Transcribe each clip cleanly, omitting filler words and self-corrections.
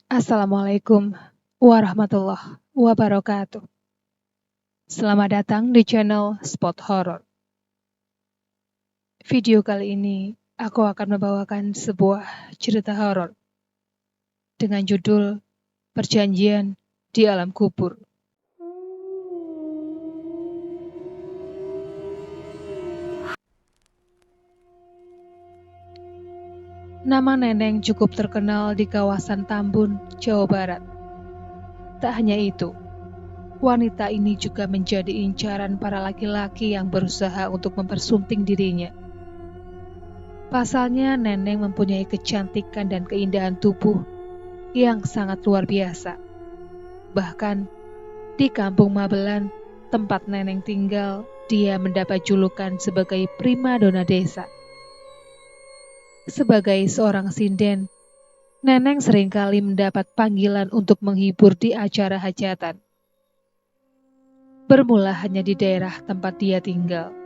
Assalamualaikum warahmatullahi wabarakatuh. Selamat datang di channel Spot Horror. Video kali ini aku akan membawakan sebuah cerita horor dengan judul Perjanjian di Alam Kubur. Nama Neneng cukup terkenal di kawasan Tambun, Jawa Barat. Tak hanya itu, wanita ini juga menjadi incaran para laki-laki yang berusaha untuk mempersunting dirinya. Pasalnya, Neneng mempunyai kecantikan dan keindahan tubuh yang sangat luar biasa. Bahkan, di kampung Mabelan, tempat Neneng tinggal, dia mendapat julukan sebagai primadona desa. Sebagai seorang sinden, Neneng seringkali mendapat panggilan untuk menghibur di acara hajatan. Bermula hanya di daerah tempat dia tinggal.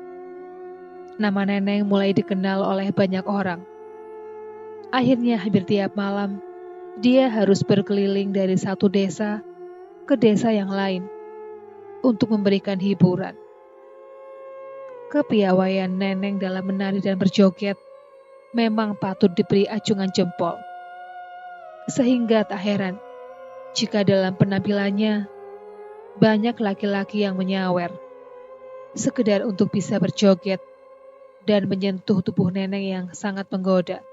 Nama Neneng mulai dikenal oleh banyak orang. Akhirnya hampir tiap malam, dia harus berkeliling dari satu desa ke desa yang lain untuk memberikan hiburan. Kepiawaian Neneng dalam menari dan berjoget memang patut diberi acungan jempol. Sehingga tak heran jika dalam penampilannya banyak laki-laki yang menyawer, sekedar untuk bisa berjoget dan menyentuh tubuh Neneng yang sangat menggoda.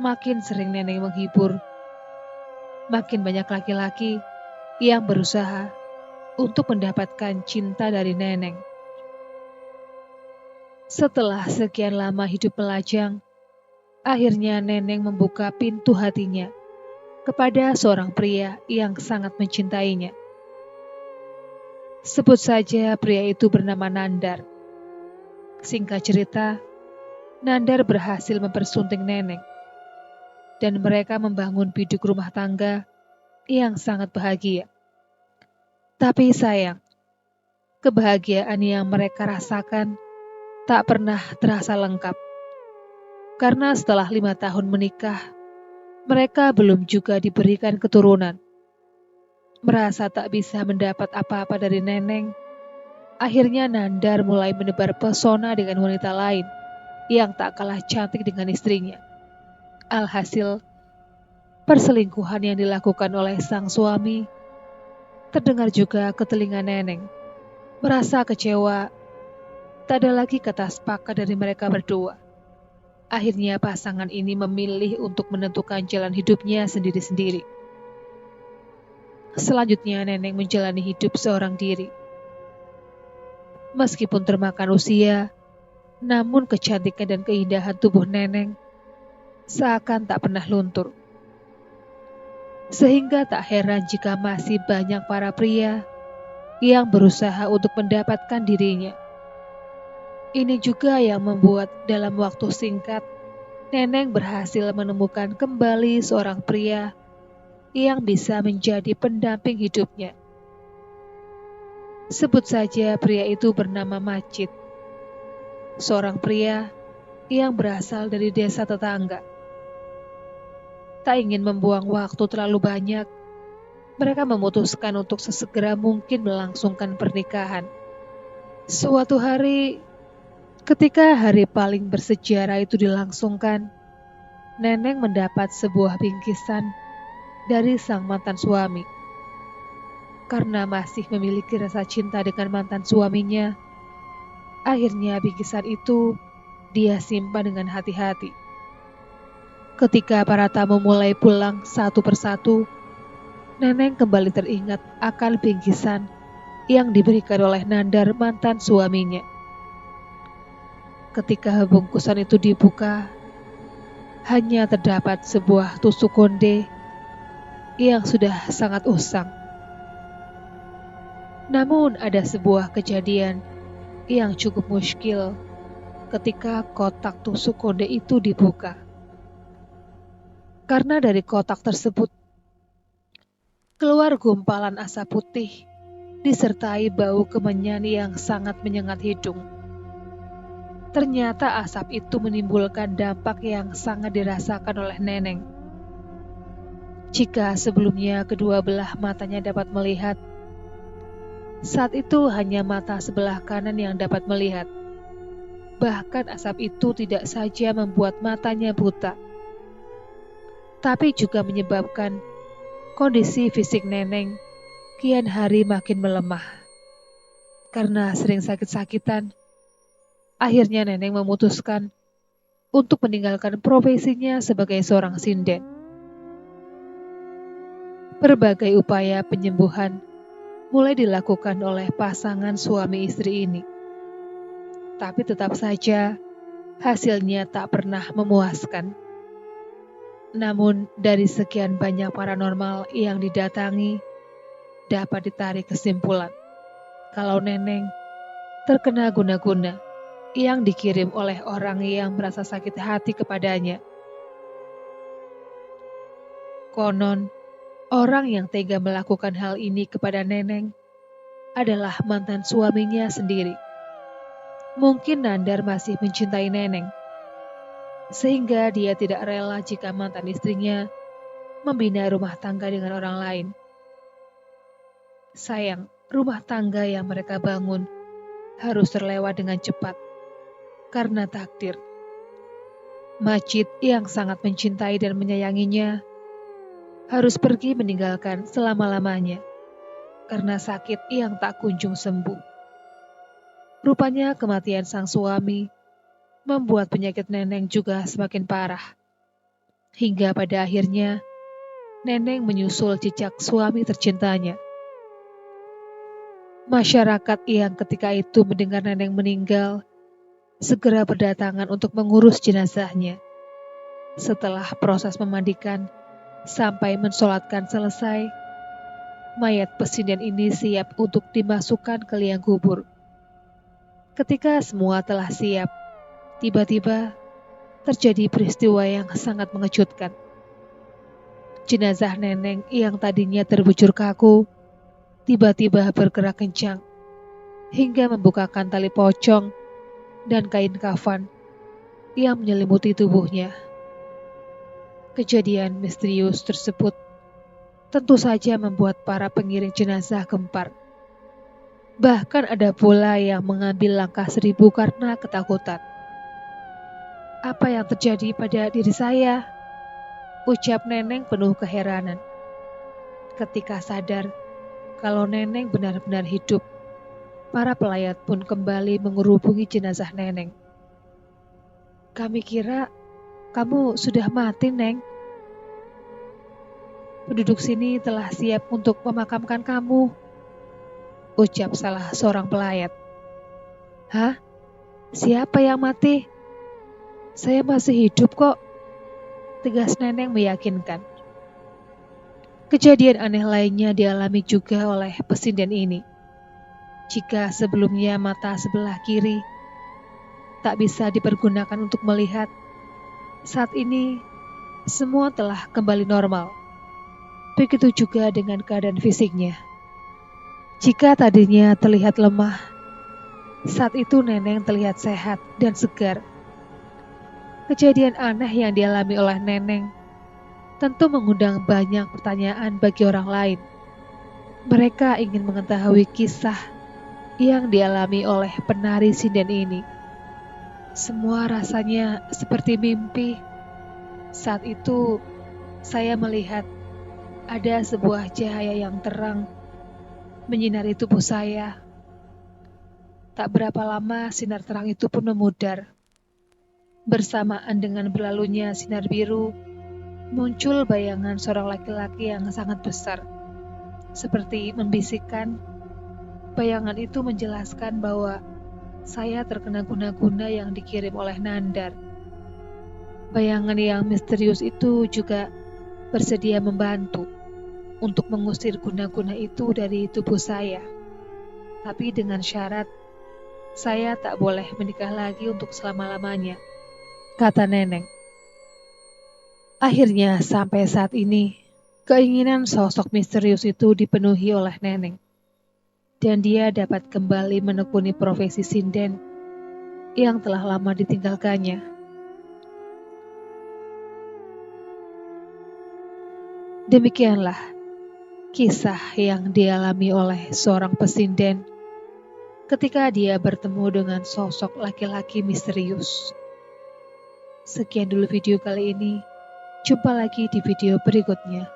Makin sering Neneng menghibur, makin banyak laki-laki yang berusaha untuk mendapatkan cinta dari Neneng. Setelah sekian lama hidup melajang, akhirnya Neneng membuka pintu hatinya kepada seorang pria yang sangat mencintainya. Sebut saja pria itu bernama Nandar. Singkat cerita, Nandar berhasil mempersunting Neneng, dan mereka membangun biduk rumah tangga yang sangat bahagia. Tapi sayang, kebahagiaan yang mereka rasakan tak pernah terasa lengkap. Karena setelah 5 tahun menikah, mereka belum juga diberikan keturunan. Merasa tak bisa mendapat apa-apa dari Neneng, akhirnya Nandar mulai menebar pesona dengan wanita lain yang tak kalah cantik dengan istrinya. Alhasil, perselingkuhan yang dilakukan oleh sang suami terdengar juga ke telinga Neneng. Merasa kecewa, tak ada lagi kata sepakat dari mereka berdua. Akhirnya pasangan ini memilih untuk menentukan jalan hidupnya sendiri-sendiri. Selanjutnya Neneng menjalani hidup seorang diri. Meskipun termakan usia, namun kecantikan dan keindahan tubuh Neneng seakan tak pernah luntur. Sehingga tak heran jika masih banyak para pria yang berusaha untuk mendapatkan dirinya. Ini juga yang membuat dalam waktu singkat, Neneng berhasil menemukan kembali seorang pria yang bisa menjadi pendamping hidupnya. Sebut saja pria itu bernama Macit, seorang pria yang berasal dari desa tetangga. Tak ingin membuang waktu terlalu banyak, mereka memutuskan untuk sesegera mungkin melangsungkan pernikahan. Suatu hari, ketika hari paling bersejarah itu dilangsungkan, Neneng mendapat sebuah bingkisan dari sang mantan suami. Karena masih memiliki rasa cinta dengan mantan suaminya, akhirnya bingkisan itu dia simpan dengan hati-hati. Ketika para tamu mulai pulang satu persatu, Neneng kembali teringat akan bingkisan yang diberikan oleh Nandar mantan suaminya. Ketika bungkusan itu dibuka, hanya terdapat sebuah tusuk konde yang sudah sangat usang. Namun ada sebuah kejadian yang cukup muskil ketika kotak tusuk konde itu dibuka. Karena dari kotak tersebut keluar gumpalan asap putih disertai bau kemenyan yang sangat menyengat hidung. Ternyata asap itu menimbulkan dampak yang sangat dirasakan oleh Neneng. Jika sebelumnya kedua belah matanya dapat melihat, saat itu hanya mata sebelah kanan yang dapat melihat. Bahkan asap itu tidak saja membuat matanya buta, tapi juga menyebabkan kondisi fisik Neneng kian hari makin melemah. Karena sering sakit-sakitan, akhirnya Neneng memutuskan untuk meninggalkan profesinya sebagai seorang sinden. Berbagai upaya penyembuhan mulai dilakukan oleh pasangan suami istri ini. Tapi tetap saja hasilnya tak pernah memuaskan. Namun dari sekian banyak paranormal yang didatangi, dapat ditarik kesimpulan kalau Neneng terkena guna-guna yang dikirim oleh orang yang merasa sakit hati kepadanya. Konon, orang yang tega melakukan hal ini kepada Neneng adalah mantan suaminya sendiri. Mungkin Nandar masih mencintai Neneng, sehingga dia tidak rela jika mantan istrinya membina rumah tangga dengan orang lain. Sayang, rumah tangga yang mereka bangun harus terlewat dengan cepat karena takdir. Majid yang sangat mencintai dan menyayanginya harus pergi meninggalkan selama-lamanya karena sakit yang tak kunjung sembuh. Rupanya kematian sang suami membuat penyakit Neneng juga semakin parah. Hingga pada akhirnya Neneng menyusul jejak suami tercintanya. Masyarakat yang ketika itu mendengar Neneng meninggal segera berdatangan untuk mengurus jenazahnya. Setelah proses memandikan sampai mensolatkan selesai, mayat pesinden ini siap untuk dimasukkan ke liang kubur. Ketika semua telah siap, tiba-tiba terjadi peristiwa yang sangat mengejutkan. Jenazah Neneng yang tadinya terbujur kaku, tiba-tiba bergerak kencang, hingga membukakan tali pocong dan kain kafan yang menyelimuti tubuhnya. Kejadian misterius tersebut tentu saja membuat para pengiring jenazah gempar. Bahkan ada pula yang mengambil langkah 1000 karena ketakutan. Apa yang terjadi pada diri saya? Ucap Neneng penuh keheranan. Ketika sadar kalau Neneng benar-benar hidup, para pelayat pun kembali mengerubungi jenazah Neneng. Kami kira kamu sudah mati, Neng. Penduduk sini telah siap untuk memakamkan kamu, ucap salah seorang pelayat. Hah? Siapa yang mati? Saya masih hidup kok, tegas Neneng meyakinkan. Kejadian aneh lainnya dialami juga oleh pesinden ini. Jika sebelumnya mata sebelah kiri tak bisa dipergunakan untuk melihat, saat ini semua telah kembali normal. Begitu juga dengan keadaan fisiknya. Jika tadinya terlihat lemah, saat itu Neneng terlihat sehat dan segar. Kejadian aneh yang dialami oleh Neneng tentu mengundang banyak pertanyaan bagi orang lain. Mereka ingin mengetahui kisah yang dialami oleh penari sinden ini. Semua rasanya seperti mimpi. Saat itu saya melihat ada sebuah cahaya yang terang menyinari tubuh saya. Tak berapa lama sinar terang itu pun memudar. Bersamaan dengan berlalunya sinar biru, muncul bayangan seorang laki-laki yang sangat besar. Seperti membisikkan, bayangan itu menjelaskan bahwa saya terkena guna-guna yang dikirim oleh Nandar. Bayangan yang misterius itu juga bersedia membantu untuk mengusir guna-guna itu dari tubuh saya. Tapi dengan syarat, saya tak boleh menikah lagi untuk selama-lamanya, kata Neneng. Akhirnya sampai saat ini, keinginan sosok misterius itu dipenuhi oleh Neneng. Dan dia dapat kembali menekuni profesi sinden yang telah lama ditinggalkannya. Demikianlah kisah yang dialami oleh seorang pesinden ketika dia bertemu dengan sosok laki-laki misterius. Sekian dulu video kali ini. Jumpa lagi di video berikutnya.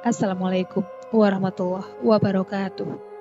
Assalamualaikum warahmatullahi wabarakatuh.